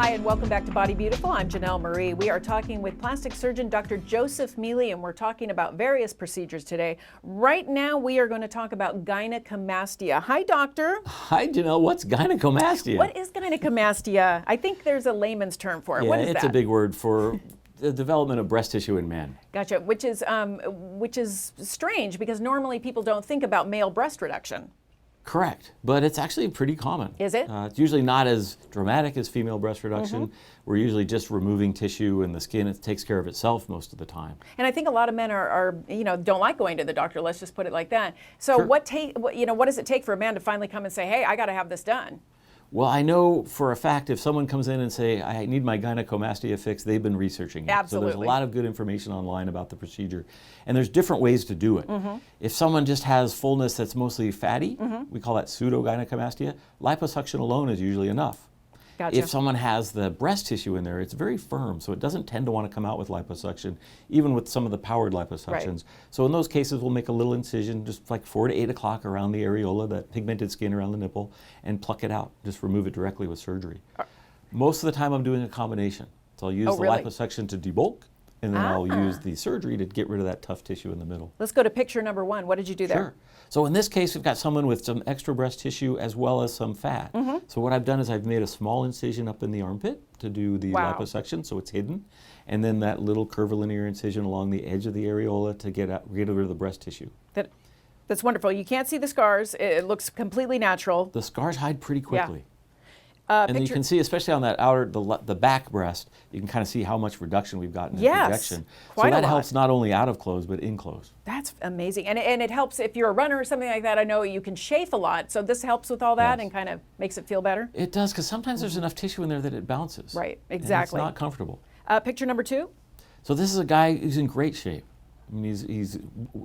Hi, and welcome back to Body Beautiful. I'm Janelle Marie. We are talking with plastic surgeon Dr. Joseph Mealy, and we're talking about various procedures today. Right now, we are going to talk about gynecomastia. Hi, doctor. Hi, Janelle. What's gynecomastia? What is gynecomastia? I think there's a layman's term for it. Yeah, What is it's that? a big word for the development of breast tissue in men. Gotcha. Which is strange because normally people don't think about male breast reduction. Correct, but it's actually pretty common. Is it? It's usually not as dramatic as female breast reduction. We're usually just removing tissue and the skin, it takes care of itself most of the time. And I think a lot of men are don't like going to the doctor. Let's just put it like that. So Sure. what does it take for a man to finally come and say, "Hey, I got to have this done"? Well, I know for a fact if someone comes in and say, I need my gynecomastia fixed, they've been researching it. Absolutely. So there's a lot of good information online about the procedure. And there's different ways to do it. If someone just has fullness that's mostly fatty, we call that pseudogynecomastia, liposuction alone is usually enough. Gotcha. If someone has the breast tissue in there, it's very firm, so it doesn't tend to want to come out with liposuction, even with some of the powered liposuctions. Right. So in those cases, we'll make a little incision, just like 4 to 8 o'clock around the areola, that pigmented skin around the nipple, and pluck it out. Just remove it directly with surgery. Most of the time, I'm doing a combination. So I'll use the really? liposuction to debulk, and then I'll use the surgery to get rid of that tough tissue in the middle. Let's go to picture number 1. What did you do there? Sure. So in this case, we've got someone with some extra breast tissue as well as some fat. So what I've done is I've made a small incision up in the armpit to do the Wow. liposuction, so it's hidden, and then that little curvilinear incision along the edge of the areola to get rid of the breast tissue. That's wonderful. You can't see the scars. It looks completely natural. The scars hide pretty quickly. And you Picture- can see, especially on that outer, the back breast, you can kind of see how much reduction we've gotten in Yes, projection. quite a So that lot. helps not only out of clothes, but in clothes. That's amazing. And it helps if you're a runner or something like that. I know you can chafe a lot, so this helps with all that Yes. and kind of makes it feel better. It does, because sometimes there's enough tissue in there that it bounces. Right, And exactly. it's not comfortable. Picture number 2. So this is a guy who's in great shape. I mean,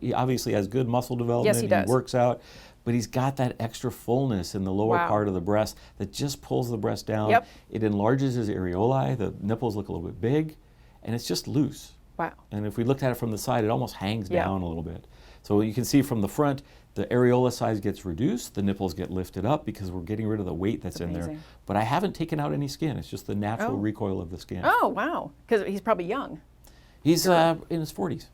he obviously has good muscle development. Yes, he does. He works out, but he's got that extra fullness in the lower Wow. part of the breast that just pulls the breast down. Yep. It enlarges his areolae. The nipples look a little bit big, and it's just loose. Wow. And if we looked at it from the side, it almost hangs Yeah. down a little bit. So you can see from the front, the areola size gets reduced, the nipples get lifted up because we're getting rid of the weight that's in there. amazing. But I haven't taken out any skin. It's just the natural Oh. recoil of the skin. Oh, wow. Because he's probably young. He's in his 40s.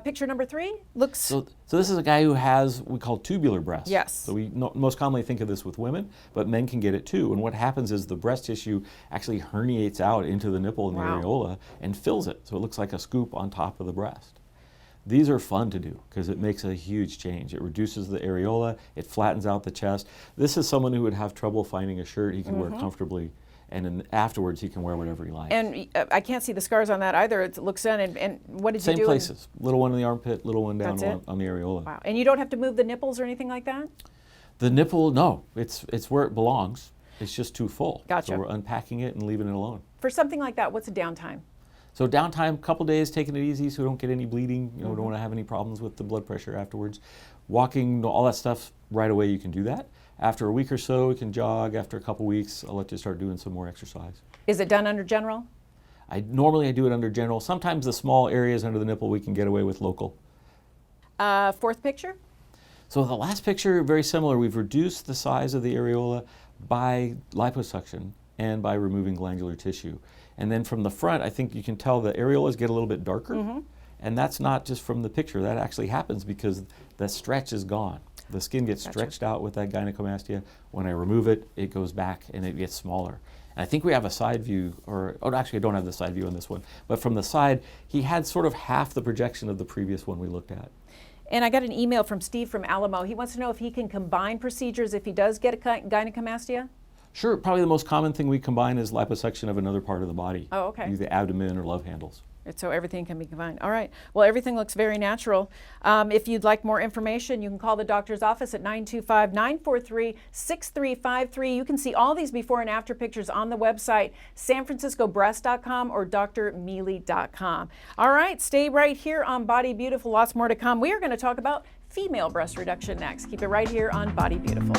Picture number 3 looks... So this is a guy who has what we call tubular breasts. Yes. So we most commonly think of this with women, but men can get it too. And what happens is the breast tissue actually herniates out into the nipple and the Wow. areola and fills it. So it looks like a scoop on top of the breast. These are fun to do because it makes a huge change. It reduces the areola, it flattens out the chest. This is someone who would have trouble finding a shirt he can wear comfortably, and then afterwards he can wear whatever he likes. And I can't see the scars on that either. It looks in. And what did Same you do? places. Little one in the armpit, little one down That's it? on the areola. Wow. And you don't have to move the nipples or anything like that? The nipple, no, it's where it belongs. It's just too full. Gotcha. So we're unpacking it and leaving it alone. For something like that, what's the downtime? So downtime, couple days, taking it easy so we don't get any bleeding. You know, we don't want to have any problems with the blood pressure afterwards. Walking, all that stuff, right away you can do that. After a week or so, you can jog. After a couple weeks, I'll let you start doing some more exercise. Is it done under general? Normally I do it under general. Sometimes the small areas under the nipple we can get away with local. 4th picture? So the last picture, very similar. We've reduced the size of the areola by liposuction and by removing glandular tissue. And then from the front, I think you can tell the areolas get a little bit darker. And that's not just from the picture. That actually happens because the stretch is gone. The skin gets stretched out with that gynecomastia. When I remove it, it goes back and it gets smaller. And I think we have a side view, actually I don't have the side view on this one, but from the side, he had sort of half the projection of the previous one we looked at. And I got an email from Steve from Alamo. He wants to know if he can combine procedures if he does get a gynecomastia. Sure, probably the most common thing we combine is liposuction of another part of the body. Oh, okay. Either the abdomen or love handles. So everything can be combined. All right. Well, everything looks very natural. If you'd like more information, you can call the doctor's office at 925-943-6353. You can see all these before and after pictures on the website, sanfranciscobreast.com or drmealy.com. All right. Stay right here on Body Beautiful. Lots more to come. We are going to talk about female breast reduction next. Keep it right here on Body Beautiful.